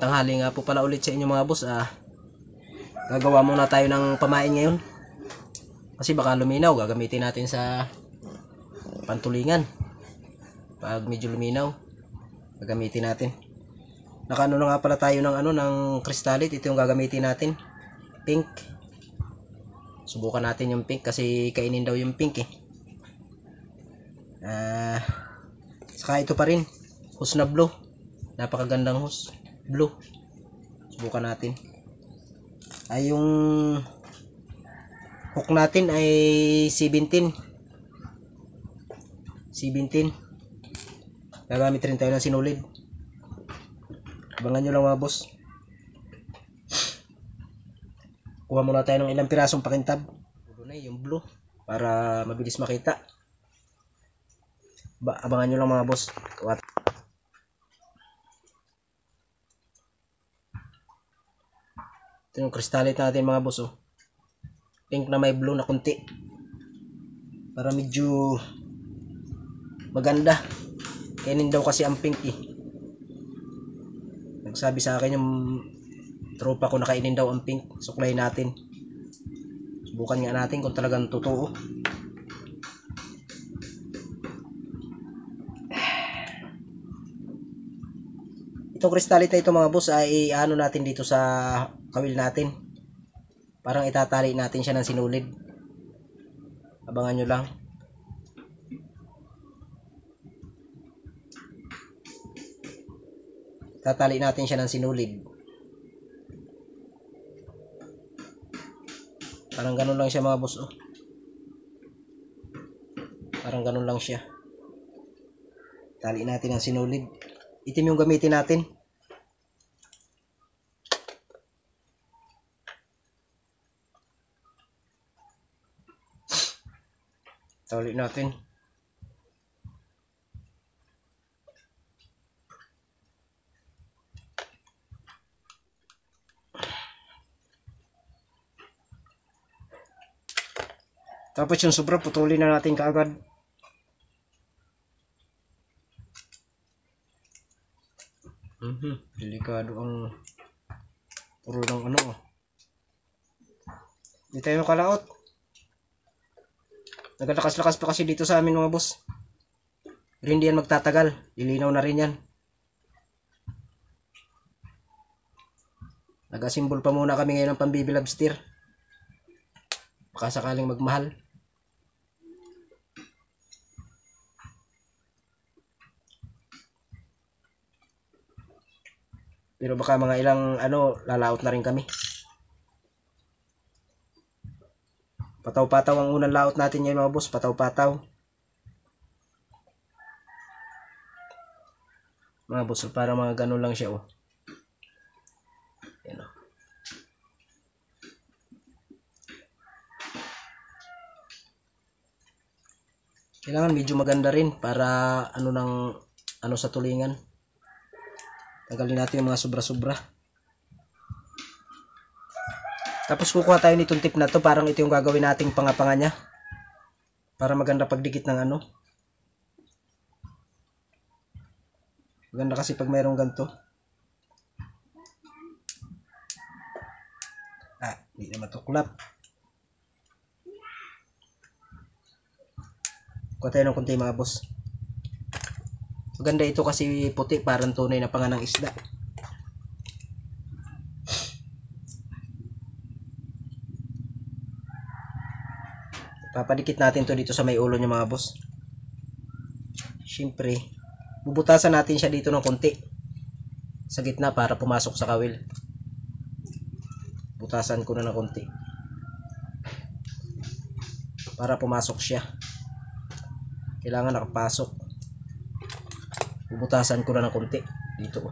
Tanghali nga po pala ulit sa inyo mga boss. Gagawa muna tayo ng pamain ngayon kasi baka luminaw. Gagamitin natin sa pantulingan. Pag medyo luminaw gagamitin natin. Nakaano na nga pala tayo ng ng crystalite. Ito yung gagamitin natin, pink. Subukan natin yung pink kasi kainin daw yung pink saka ito pa rin, hose na blue. Napakagandang hose blue. Subukan natin. Yung hook natin ay 17. Gagamit rin tayo ng sinulid. Abangan nyo lang mga boss. Kuha muna tayo ng ilang pirasong pakintab. Yung blue para mabilis makita. Abangan nyo lang mga boss. Ito yung crystalite natin mga boss. Pink na may blue na kunti. Para medyo maganda. Kainin daw kasi ang pink Nagsabi sa akin yung tropa ko na kainin daw ang pink. Suklay natin. Subukan nga natin kung talagang totoo. Itong crystalite ito mga boss ay ano natin dito sa kawil natin. Parang itatali natin siya ng sinulid. Abangan nyo lang. Tatali natin siya ng sinulid. Parang ganun lang siya mga boss. Parang ganun lang siya. Tali natin ng sinulid. Itim yung gamitin natin. Tali natin. Tapos yung sobra putulin na natin kaagad. Delikado ang puro ng Hindi tayo makalaot. Naglakas-lakas pa kasi dito sa amin mga boss. Pero hindi yan magtatagal. Ilinaw na rin yan. Nag-asimbol pa muna kami ngayon ng pambibi lobster. Baka sakaling magmahal. Pero baka mga ilang lalaot na rin kami. Pataw-pataw ang unang laot natin ngayon mga boss. Pataw-pataw. Mga boss, para mga ganun lang siya Yan Kailangan medyo maganda rin para sa tulingan. Tanggalin natin yung mga sobra-sobra. Tapos kukuha tayo nitong tip na to. Parang ito yung gagawin nating pangapanga niya. Para maganda pagdikit ng Maganda kasi pag mayroong ganito. Hindi na matuklap. Kuha tayo ng kunti mga boss. Maganda ito kasi puti, parang tunay na panga ng isda. Papadikit natin to dito sa may ulo niya mga boss. Siyempre, bubutasan natin siya dito ng konti sa gitna para pumasok sa kawil. Butasan ko na ng konti para pumasok siya. Kailangan nakapasok. Bubutasan ko na ng konti dito.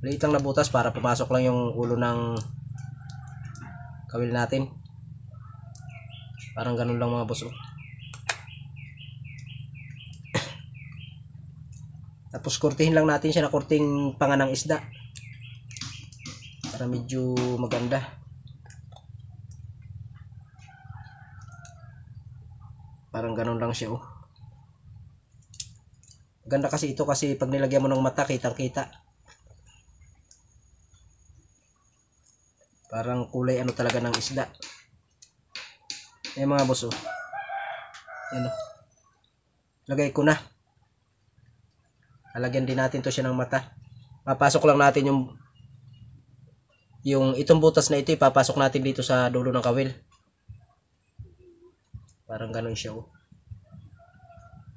Liit lang na butas para pumasok lang yung ulo ng kawil natin. Parang ganun lang mga boss. Tapos kurtihin lang natin siya na kurting panga ng isda. para medyo maganda. Parang ganun lang siya, oh. Maganda kasi ito kasi pag nilagyan mo ng mata, kitang-kita. Parang kulay ano talaga ng isda. Mga boss, oh. Yan, oh. Lagay ko na. Lalagyan din natin to siya ng mata. Papasok lang natin yung itong butas na ito, ipapasok natin dito sa dulo ng kawil. Parang ganun siya, oh.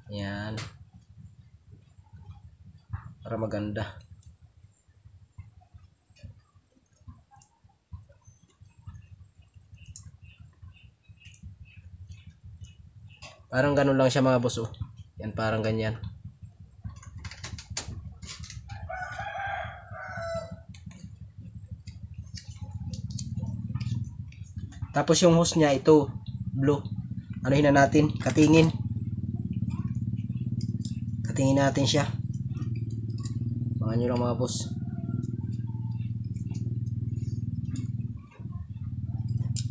Yan. Para maganda. Parang ganun lang siya mga boss, oh. Yan, parang ganyan. Tapos yung hose niya ito, blue. Anuhin na natin, katingin. Katingin natin siya. Mga nyo lang mga boss.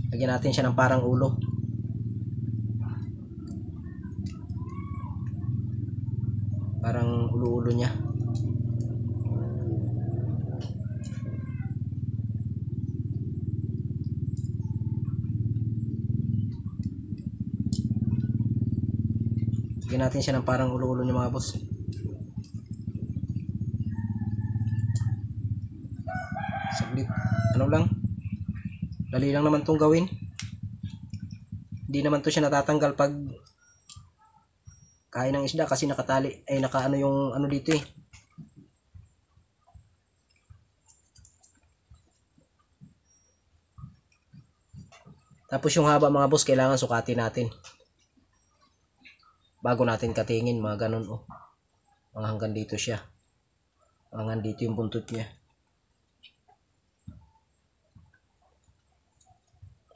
Lagyan natin siya ng parang ulo. Parang ulo-ulo niya. Lagyan natin siya ng parang ulo-ulo niya mga boss. Saglit. Ano lang? Dali lang naman itong gawin. Hindi naman to siya natatanggal pag kain ng isda kasi nakatali. Ay nakaano yung ano dito eh. Tapos yung haba mga boss, kailangan sukatin natin. Bago natin katingin, mga ganun, oh. Mga hanggang dito siya. Hanggang dito yung buntot niya.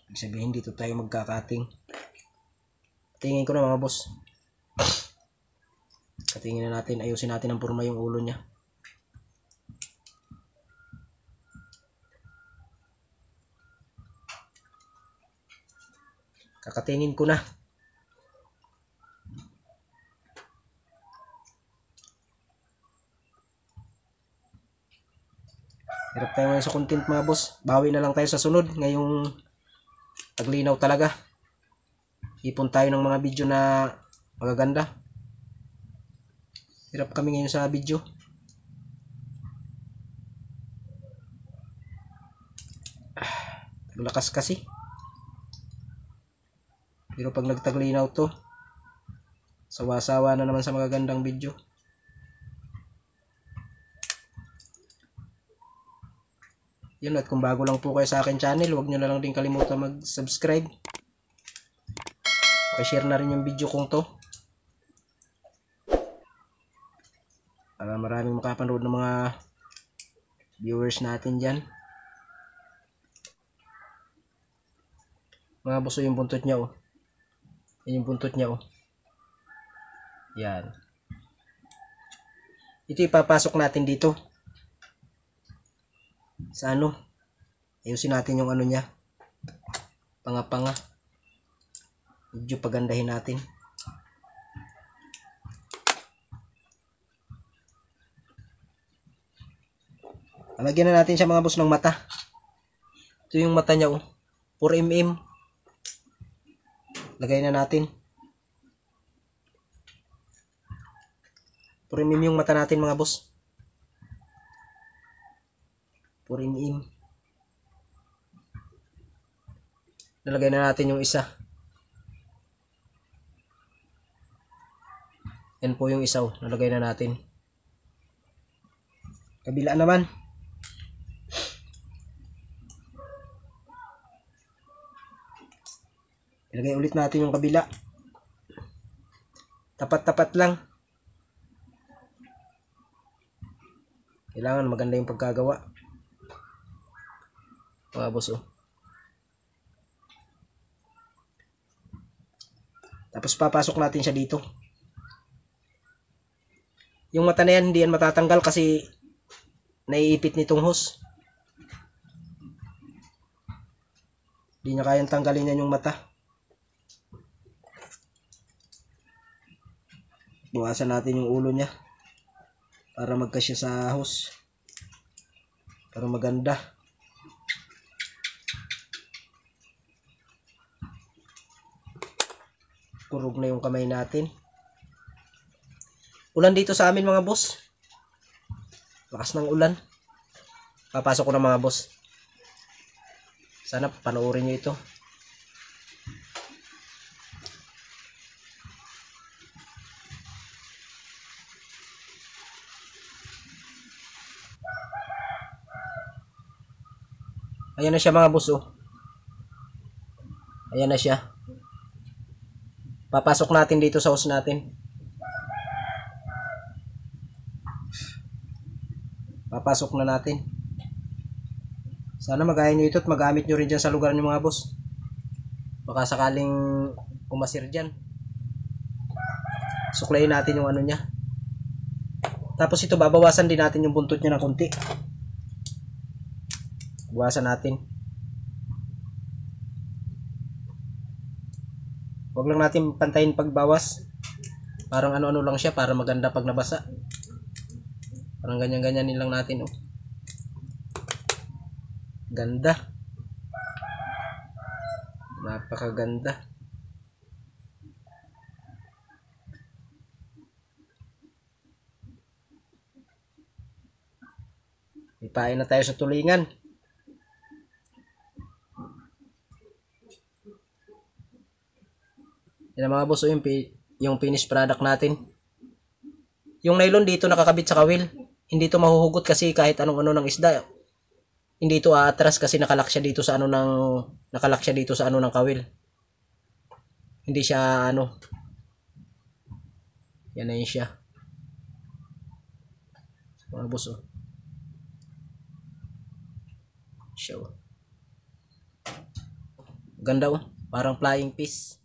Ibig sabihin dito tayo magkakating. Tingin ko na mga boss. Katingin na natin, ayusin natin ang porma yung ulo niya. Kakatingin ko na. Hirap tayo ngayon sa content mga boss. Bawi na lang tayo sa sunod. Ngayong taglinaw talaga. Ipon tayo ng mga video na magaganda. Hirap kami ngayon sa video. Lakas kasi. Pero pag nagtaglinaw to, sawa-sawa na naman sa magagandang video. Yun, at kung bago lang po kayo sa akin channel, huwag nyo na lang din kalimutan mag-subscribe. Pa-share na rin yung video kong to. Para maraming makapanood ng mga viewers natin dyan. Mga boss, yung buntot niya, oh. Yan yung buntot niya, oh. Yan. Ito ipapasok natin dito. Sa ano? Ayusin natin yung ano niya. Panga-panga. Medyo pagandahin natin. Lagyan na natin siya mga boss ng mata. Ito yung mata niya, oh. 4mm. Lagay na natin. 4mm yung mata natin mga boss. 4mm. Nalagay na natin yung isa. Yan po yung isa, oh. Nalagay na natin. Kabila naman. Ilagay ulit natin yung kabila. Tapat-tapat lang. Kailangan maganda yung pagkagawa. Mga boss, oh. Tapos papasok natin siya dito. Yung mata na yan, hindi yan matatanggal kasi naiipit nitong hose. Hindi niya kayang tanggalin yan yung mata. Buwasan natin yung ulo niya para magkasya sa hose. Para maganda. Kurog na yung kamay natin. Ulan dito sa amin mga boss. Lakas ng ulan. Papasok ko na mga boss. Sana panoorin nyo ito. Ayan na siya mga boss oh. Ayan na siya. Papasok natin dito sa hose natin. Papasok na natin. Sana magaya nyo ito at magamit nyo rin dyan sa lugar nyo mga boss. Baka sakaling umasir dyan. Suklayin natin yung ano niya. Tapos ito babawasan din natin yung buntot niya ng konti. Bawasan natin. Huwag lang natin pantayin pagbawas. Parang ano-ano lang siya para maganda pag nabasa. Parang ganyan-ganyanin lang natin oh. Ganda. Napakaganda. Ipain na tayo sa tulingan. Yan mga boss, yung finished product natin. Yung nylon dito nakakabit sa kawil. Hindi to mahuhugot kasi kahit anong ano ng isda. Hindi to aatras kasi nakalock siya dito sa ano ng kawil. Hindi siya ano. Yan na yun siya. Mga boss oh. Siya oh. Ganda oh. Parang flying fish.